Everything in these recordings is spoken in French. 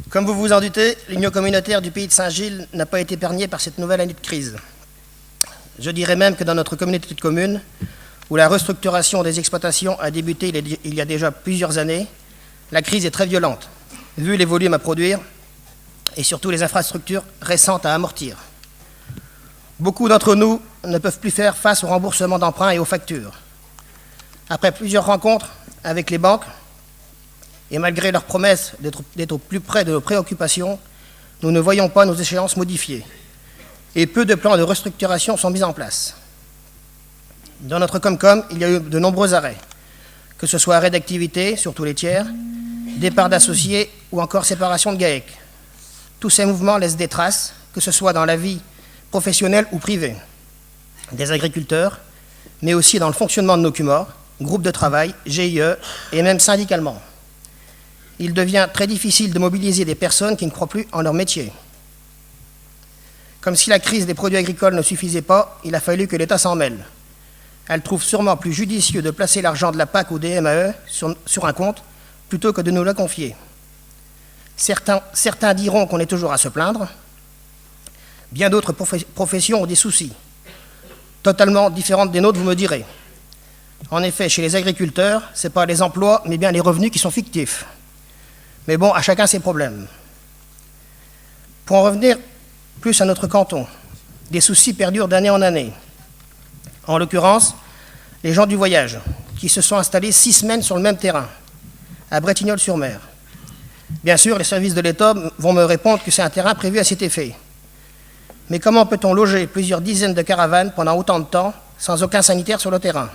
Comme vous vous en doutez, l'Union communautaire du pays de Saint-Gilles n'a pas été épargnée par cette nouvelle année de crise. Je dirais même que dans notre communauté de communes, où la restructuration des exploitations a débuté il y a déjà plusieurs années, la crise est très violente, vu les volumes à produire et surtout les infrastructures récentes à amortir. Beaucoup d'entre nous ne peuvent plus faire face au remboursement d'emprunts et aux factures. Après plusieurs rencontres avec les banques, et malgré leurs promesses d'être au plus près de nos préoccupations, nous ne voyons pas nos échéances modifiées. Et peu de plans de restructuration sont mis en place. Dans notre Comcom, il y a eu de nombreux arrêts, que ce soit arrêt d'activité sur tous les tiers, départ d'associés ou encore séparation de GAEC. Tous ces mouvements laissent des traces, que ce soit dans la vie professionnelle ou privée, des agriculteurs, mais aussi dans le fonctionnement de nos CUMOR, groupes de travail, GIE et même syndicalement. Il devient très difficile de mobiliser des personnes qui ne croient plus en leur métier. Comme si la crise des produits agricoles ne suffisait pas, il a fallu que l'État s'en mêle. Elle trouve sûrement plus judicieux de placer l'argent de la PAC ou des MAE sur un compte plutôt que de nous la confier. Certains diront qu'on est toujours à se plaindre. Bien d'autres professions ont des soucis, totalement différentes des nôtres, vous me direz. En effet, chez les agriculteurs, ce n'est pas les emplois, mais bien les revenus qui sont fictifs. Mais bon, à chacun ses problèmes. Pour en revenir plus à notre canton, des soucis perdurent d'année en année. En l'occurrence, les gens du voyage, qui se sont installés 6 semaines sur le même terrain, à Bretignolles-sur-Mer. Bien sûr, les services de l'État vont me répondre que c'est un terrain prévu à cet effet. Mais comment peut-on loger plusieurs dizaines de caravanes pendant autant de temps, sans aucun sanitaire sur le terrain?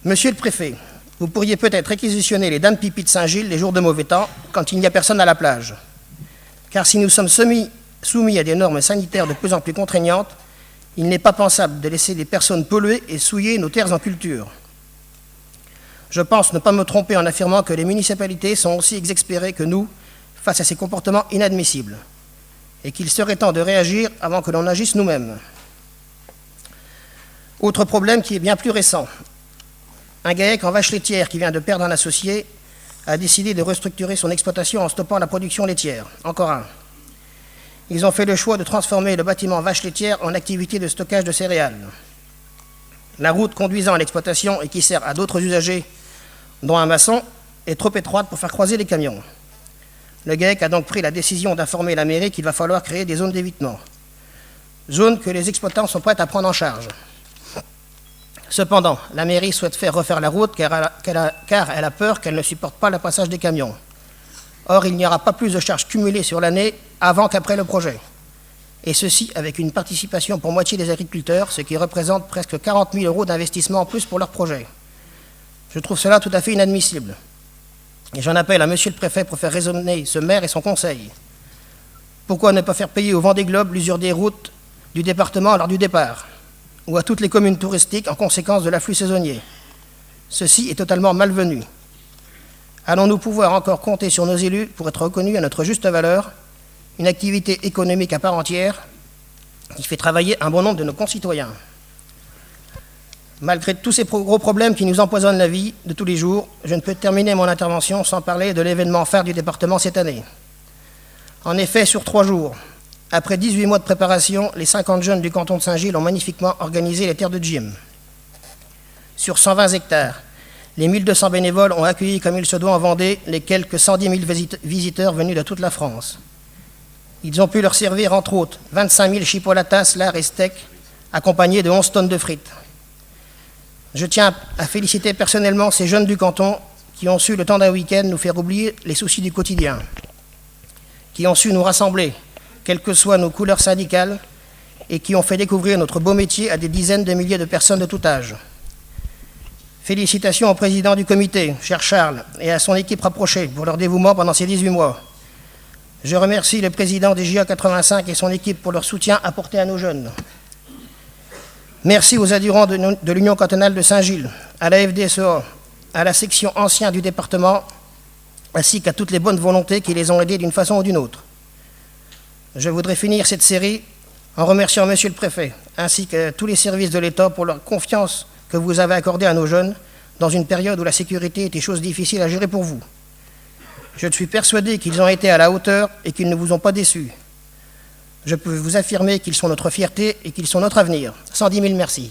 Monsieur le préfet, vous pourriez peut-être réquisitionner les dames pipi de Saint-Gilles les jours de mauvais temps, quand il n'y a personne à la plage. Car si nous sommes soumis à des normes sanitaires de plus en plus contraignantes, il n'est pas pensable de laisser des personnes polluer et souiller nos terres en culture. Je pense ne pas me tromper en affirmant que les municipalités sont aussi exaspérées que nous face à ces comportements inadmissibles, et qu'il serait temps de réagir avant que l'on agisse nous-mêmes. Autre problème qui est bien plus récent. Un GAEC en vache laitière qui vient de perdre un associé a décidé de restructurer son exploitation en stoppant la production laitière. Encore un. Ils ont fait le choix de transformer le bâtiment vache laitière en activité de stockage de céréales. La route conduisant à l'exploitation et qui sert à d'autres usagers, dont un maçon, est trop étroite pour faire croiser les camions. Le GAEC a donc pris la décision d'informer la mairie qu'il va falloir créer des zones d'évitement. Zones que les exploitants sont prêts à prendre en charge. Cependant, la mairie souhaite faire refaire la route car elle a peur qu'elle ne supporte pas le passage des camions. Or, il n'y aura pas plus de charges cumulées sur l'année avant qu'après le projet. Et ceci avec une participation pour moitié des agriculteurs, ce qui représente presque 40 000 € d'investissement en plus pour leur projet. Je trouve cela tout à fait inadmissible. Et j'en appelle à monsieur le préfet pour faire raisonner ce maire et son conseil. Pourquoi ne pas faire payer au Vendée Globe l'usure des routes du département lors du départ, ou à toutes les communes touristiques en conséquence de l'afflux saisonnier? Ceci est totalement malvenu. Allons-nous pouvoir encore compter sur nos élus pour être reconnus à notre juste valeur, une activité économique à part entière qui fait travailler un bon nombre de nos concitoyens? Malgré tous ces gros problèmes qui nous empoisonnent la vie de tous les jours, je ne peux terminer mon intervention sans parler de l'événement phare du département cette année. En effet, sur 3 jours, après 18 mois de préparation, les 50 jeunes du canton de Saint-Gilles ont magnifiquement organisé les terres de gym. Sur 120 hectares, les 1200 bénévoles ont accueilli comme il se doit en Vendée les quelques 110 000 visiteurs venus de toute la France. Ils ont pu leur servir, entre autres, 25 000 chipolatas, lard et steaks, accompagnés de 11 tonnes de frites. Je tiens à féliciter personnellement ces jeunes du canton qui ont su, le temps d'un week-end, nous faire oublier les soucis du quotidien, qui ont su nous rassembler, quelles que soient nos couleurs syndicales, et qui ont fait découvrir notre beau métier à des dizaines de milliers de personnes de tout âge. Félicitations au président du comité, cher Charles, et à son équipe rapprochée pour leur dévouement pendant ces 18 mois. Je remercie le président des JA 85 et son équipe pour leur soutien apporté à nos jeunes. Merci aux adhérents de l'Union cantonale de Saint-Gilles, à la FDSEA, à la section ancienne du département, ainsi qu'à toutes les bonnes volontés qui les ont aidés d'une façon ou d'une autre. Je voudrais finir cette série en remerciant monsieur le préfet, ainsi que tous les services de l'État pour leur confiance que vous avez accordée à nos jeunes dans une période où la sécurité était chose difficile à gérer pour vous. Je suis persuadé qu'ils ont été à la hauteur et qu'ils ne vous ont pas déçus. Je peux vous affirmer qu'ils sont notre fierté et qu'ils sont notre avenir. 110 000 merci.